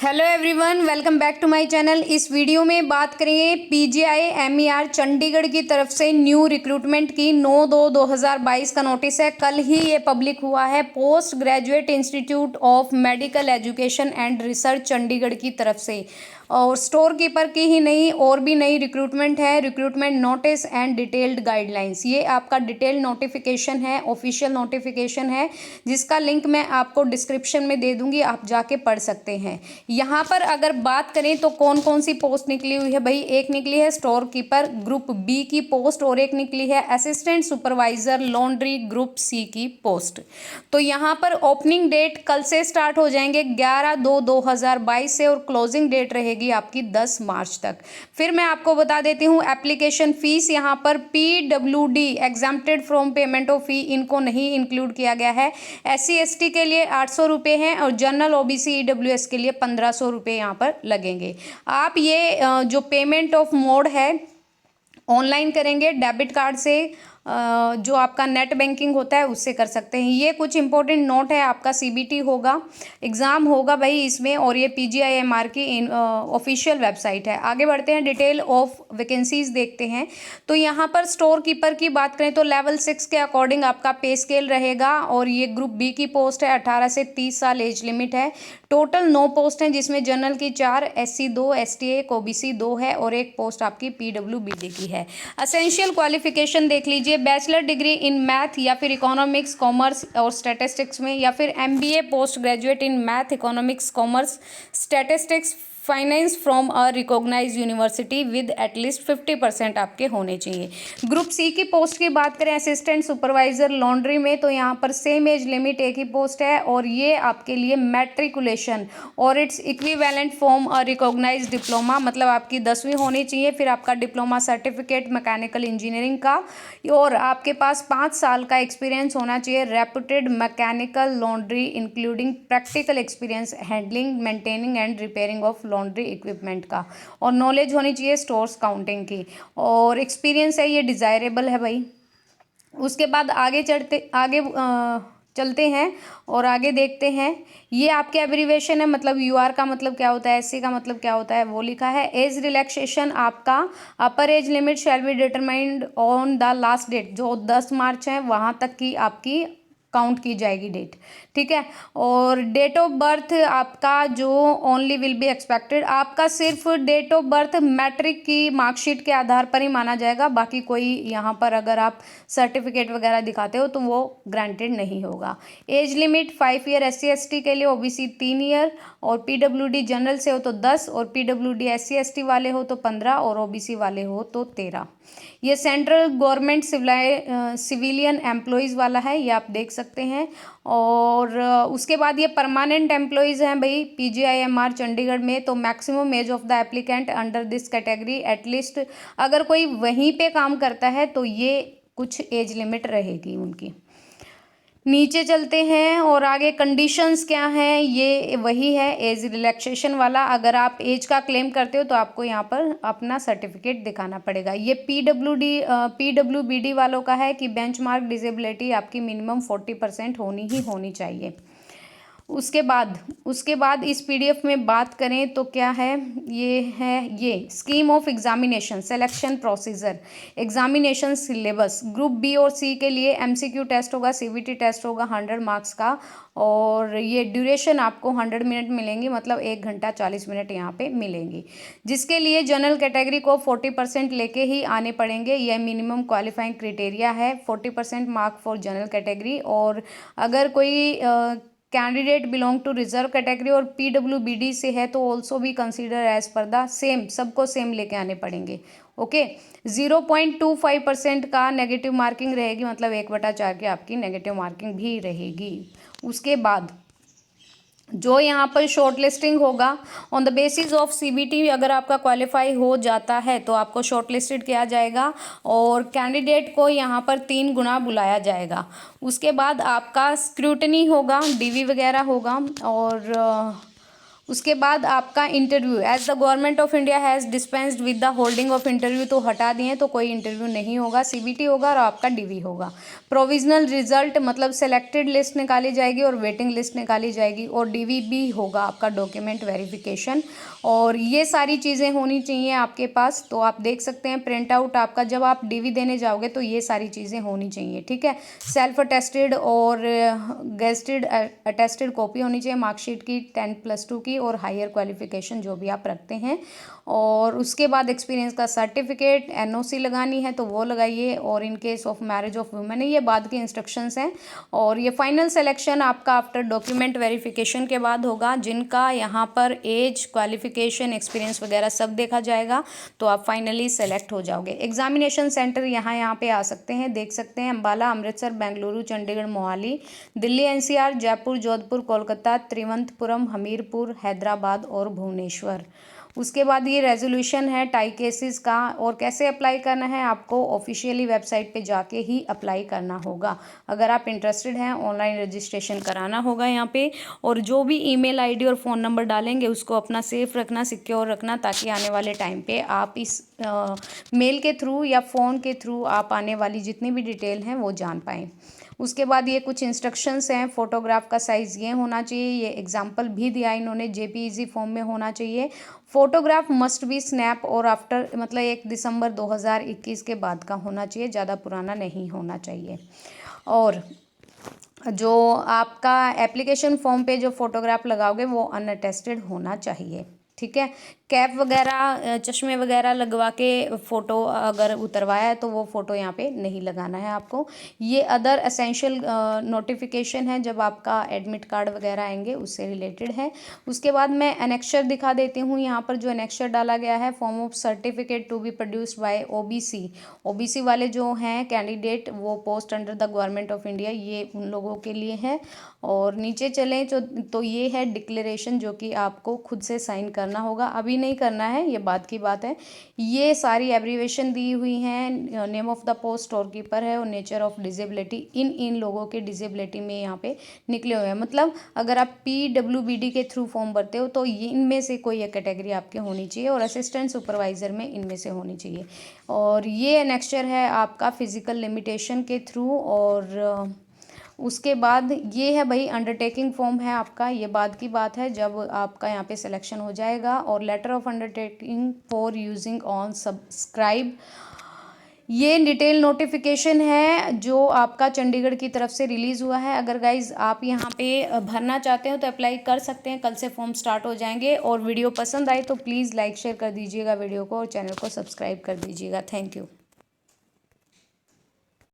Hello everyone, welcome back to my channel. इस video में बात करेंगे पीजीआई MER चंडीगढ़ की तरफ से न्यू रिक्रूटमेंट की 9/2/2022 का नोटिस है। कल ही ये पब्लिक हुआ है post graduate institute of medical education and research Chandigarh की तरफ से। और स्टोर कीपर की ही नहीं और भी नई रिक्रूटमेंट है। Recruitment notice and detailed guidelines, ये आपका डिटेल्ड नोटिफिकेशन है, ऑफिशियल नोटिफिकेशन है, जिसका लिंक मैं आपको डिस्क्रिप्शन में दे दूंगी, आप जाके पढ़ सकते हैं। यहाँ पर अगर बात करें तो कौन कौन सी पोस्ट निकली हुई है भाई, एक निकली है स्टोर कीपर ग्रुप बी की पोस्ट और एक निकली है assistant supervisor laundry group C की पोस्ट। तो यहाँ पर ओपनिंग डेट कल से स्टार्ट हो जाएंगे 11/2/2022 से और क्लोजिंग डेट रहेगी आपकी 10 मार्च तक। फिर मैं आपको बता देती हूँ एप्लीकेशन फीस, यहाँ पर PWD exempted from payment of fee, इनको नहीं इंक्लूड किया गया है। SC ST के लिए 800 रुपये हैं और जनरल OBC EWS के लिए 1500 रुपये यहाँ पर लगेंगे। आप ये जो पेमेंट ऑफ मोड है ऑनलाइन करेंगे, डेबिट कार्ड से जो आपका नेट बैंकिंग होता है उससे कर सकते हैं। ये कुछ इंपॉर्टेंट नोट है, आपका CBT होगा, एग्ज़ाम होगा भाई इसमें, और ये PGIMR की ऑफिशियल वेबसाइट है। आगे बढ़ते हैं, डिटेल ऑफ वैकेंसीज देखते हैं। तो यहाँ पर स्टोर कीपर की बात करें तो लेवल 6 के अकॉर्डिंग आपका पे स्केल रहेगा और ये ग्रुप बी की पोस्ट है। 18 से 30 साल एज लिमिट है। टोटल 9 पोस्ट हैं, जिसमें जनरल की 4, SC 2, ST 1, OBC 2 है और एक पोस्ट आपकी PWBD की है। असेंशियल क्वालिफिकेशन देख लीजिए, बैचलर डिग्री इन मैथ या फिर इकोनॉमिक्स कॉमर्स और स्टैटिस्टिक्स में, या फिर MBA post graduate in math economics commerce statistics finance from a recognised university with at least 50% आपके होने चाहिए। ग्रुप सी की पोस्ट की बात करें असिस्टेंट सुपरवाइजर लॉन्ड्री में, तो यहाँ पर सेम एज लिमिट एक ही पोस्ट है और ये आपके लिए मैट्रिकुलेशन और it's equivalent from a recognised diploma, मतलब आपकी 10वीं होनी चाहिए, फिर आपका डिप्लोमा सर्टिफिकेट मैकेनिकल इंजीनियरिंग का, और आपके पास 5 साल का एक्सपीरियंस होना चाहिए reputed mechanical laundry including practical experience handling maintaining and repairing of laundry equipment का, और नॉलेज होनी चाहिए स्टोर्स काउंटिंग की, और एक्सपीरियंस है ये डिज़ायरेबल है भाई। उसके बाद चलते हैं और आगे देखते हैं। ये आपके एब्रीवेशन है, मतलब UR का मतलब क्या होता है, SC का मतलब क्या होता है वो लिखा है। एज रिलैक्सेशन आपका upper age limit shall be determined on the last date, जो 10 मार्च है वहाँ तक की आपकी काउंट की जाएगी डेट, ठीक है। और डेट ऑफ बर्थ आपका जो ओनली विल बी एक्सपेक्टेड, आपका सिर्फ डेट ऑफ बर्थ मैट्रिक की मार्कशीट के आधार पर ही माना जाएगा, बाकी कोई यहाँ पर अगर आप सर्टिफिकेट वगैरह दिखाते हो तो वो ग्रांटेड नहीं होगा। Age limit 5 year SC ST के लिए, OBC 3 ईयर, और PWD जनरल से हो तो 10, और PWD SC ST वाले हो तो 15, और OBC वाले हो तो 13। ये सेंट्रल गवर्नमेंट सिविलियन एम्प्लॉयज़ वाला है, ये आप देख सकते हैं। और उसके बाद ये परमानेंट एम्प्लॉयज़ हैं भाई PGIMR चंडीगढ़ में। तो maximum age of the applicant under this category at least, अगर कोई वहीं पे काम करता है तो ये कुछ एज लिमिट रहेगी उनकी। नीचे चलते हैं और आगे कंडीशंस क्या हैं, ये वही है एज रिलैक्सेशन वाला। अगर आप एज का क्लेम करते हो तो आपको यहाँ पर अपना सर्टिफिकेट दिखाना पड़ेगा। ये PWBD वालों का है कि बेंचमार्क डिसेबिलिटी आपकी मिनिमम 40% होनी ही होनी चाहिए। उसके बाद इस PDF में बात करें तो क्या है, ये scheme of examination selection procedure, examination syllabus. Group B और सी के लिए MCQ टेस्ट होगा, CBT टेस्ट होगा 100 मार्क्स का, और ये ड्यूरेशन आपको 100 मिनट मिलेंगी, मतलब 1 घंटा 40 मिनट यहाँ पे मिलेंगी, जिसके लिए जनरल कैटेगरी को 40% लेके ही आने पड़ेंगे। यह मिनिमम क्वालिफाइंग क्राइटेरिया है, 40% मार्क फॉर जनरल कैटेगरी। और अगर कोई candidate belong to reserve category और PWBD से है तो ऑल्सो भी consider age per the same, सबको सेम लेके आने पड़ेंगे। ओके, 0.25% का नेगेटिव मार्किंग रहेगी, मतलब 1/4 की आपकी नेगेटिव मार्किंग भी रहेगी। उसके बाद जो यहाँ पर शॉर्ट लिस्टिंग होगा on the basis of CBT, अगर आपका क्वालिफाई हो जाता है तो आपको शॉर्ट लिस्टेड किया जाएगा और कैंडिडेट को यहाँ पर 3 गुना बुलाया जाएगा। उसके बाद आपका स्क्रूटनी होगा, DV वगैरह होगा, और उसके बाद आपका interview, as the government of India has dispensed with the holding of interview, तो हटा दिए, तो कोई इंटरव्यू नहीं होगा, सीबीटी होगा और आपका डीवी होगा। प्रोविजनल रिजल्ट मतलब सेलेक्टेड लिस्ट निकाली जाएगी और वेटिंग लिस्ट निकाली जाएगी, और डीवी भी होगा आपका डॉक्यूमेंट वेरिफिकेशन, और ये सारी चीज़ें होनी चाहिए आपके पास। तो आप देख सकते हैं प्रिंट आउट आपका, जब आप डीवी देने जाओगे तो ये सारी चीज़ें होनी चाहिए, ठीक है। सेल्फ अटेस्टेड और गेस्टेड अटेस्टेड कॉपी होनी चाहिए मार्कशीट की 10+2 की, और हायर क्वालिफिकेशन जो भी आप रखते हैं, और उसके बाद एक्सपीरियंस का सर्टिफिकेट, एनओसी लगानी है तो वो लगाइए, और in case of marriage of women ये बाद के इंस्ट्रक्शंस हैं। और ये फाइनल सिलेक्शन आपका आफ्टर डॉक्यूमेंट वेरिफिकेशन के बाद होगा, जिनका यहाँ पर एज, क्वालिफिकेशन, एक्सपीरियंस वगैरह सब देखा जाएगा, तो आप फाइनली सेलेक्ट हो जाओगे। एग्जामिनेशन सेंटर यहाँ पे आ सकते हैं, देख सकते हैं, अम्बाला, अमृतसर, बेंगलुरु, चंडीगढ़, मोहाली, दिल्ली एनसीआर, जयपुर, जोधपुर, कोलकाता, त्रिवंतपुरम, हमीरपुर, हैदराबाद और भुवनेश्वर। उसके बाद ये रेजोल्यूशन है टाई केसेस का, और कैसे अप्लाई करना है आपको ऑफिशियली वेबसाइट पे जाके ही अप्लाई करना होगा। अगर आप इंटरेस्टेड हैं ऑनलाइन रजिस्ट्रेशन कराना होगा यहाँ पे, और जो भी ईमेल आईडी और फ़ोन नंबर डालेंगे उसको अपना सेफ रखना, सिक्योर रखना, ताकि आने वाले टाइम पे आप इस मेल के थ्रू या फ़ोन के थ्रू आप आने वाली जितनी भी डिटेल हैं वो जान पाएँ। उसके बाद ये कुछ इंस्ट्रक्शंस हैं, फ़ोटोग्राफ का साइज़ ये होना चाहिए, ये एग्जांपल भी दिया इन्होंने, जेपीईजी फॉर्म में होना चाहिए। फ़ोटोग्राफ मस्ट बी स्नैप और आफ्टर मतलब 1 दिसंबर 2021 के बाद का होना चाहिए, ज़्यादा पुराना नहीं होना चाहिए। और जो आपका एप्लीकेशन फॉर्म पे जो फ़ोटोग्राफ लगाओगे वो अनअटेस्टेड होना चाहिए, ठीक है। कैप वगैरह, चश्मे वगैरह लगवा के फ़ोटो अगर उतरवाया है तो वो फ़ोटो यहाँ पे नहीं लगाना है आपको। ये अदर एसेंशियल नोटिफिकेशन है जब आपका एडमिट कार्ड वगैरह आएंगे उससे रिलेटेड है। उसके बाद मैं एनेक्सचर दिखा देती हूँ, यहाँ पर जो एनेक्सचर डाला गया है, form of certificate to be produced by OBC वाले जो हैं कैंडिडेट, वो post under the government of India, ये उन लोगों के लिए है। और नीचे चलें तो ये है डिक्लेरेशन, जो कि आपको खुद से साइन करना होगा, अभी नहीं करना है, ये बाद की बात है। ये सारी एब्रीवेशन दी हुई हैं, name of the post store keeper है, और नेचर ऑफ डिसेबिलिटी, इन लोगों के डिसेबिलिटी में यहाँ पे निकले हुए हैं। मतलब अगर आप PWBD के थ्रू फॉर्म भरते हो तो ये इनमें से कोई एक कैटेगरी आपके होनी चाहिए, और असिस्टेंट सुपरवाइज़र में इनमें से होनी चाहिए। और ये एनेक्सचर है आपका फिजिकल लिमिटेशन के थ्रू। और उसके बाद ये है भाई अंडरटेकिंग फॉर्म है आपका, ये बाद की बात है जब आपका यहाँ पे सिलेक्शन हो जाएगा। और letter of undertaking for using on subscribe, ये डिटेल नोटिफिकेशन है जो आपका चंडीगढ़ की तरफ से रिलीज़ हुआ है। अगर गाइज आप यहाँ पे भरना चाहते हो तो अप्लाई कर सकते हैं, कल से फॉर्म स्टार्ट हो जाएंगे। और वीडियो पसंद आए तो प्लीज़ लाइक शेयर कर दीजिएगा वीडियो को, और चैनल को सब्सक्राइब कर दीजिएगा। Thank you.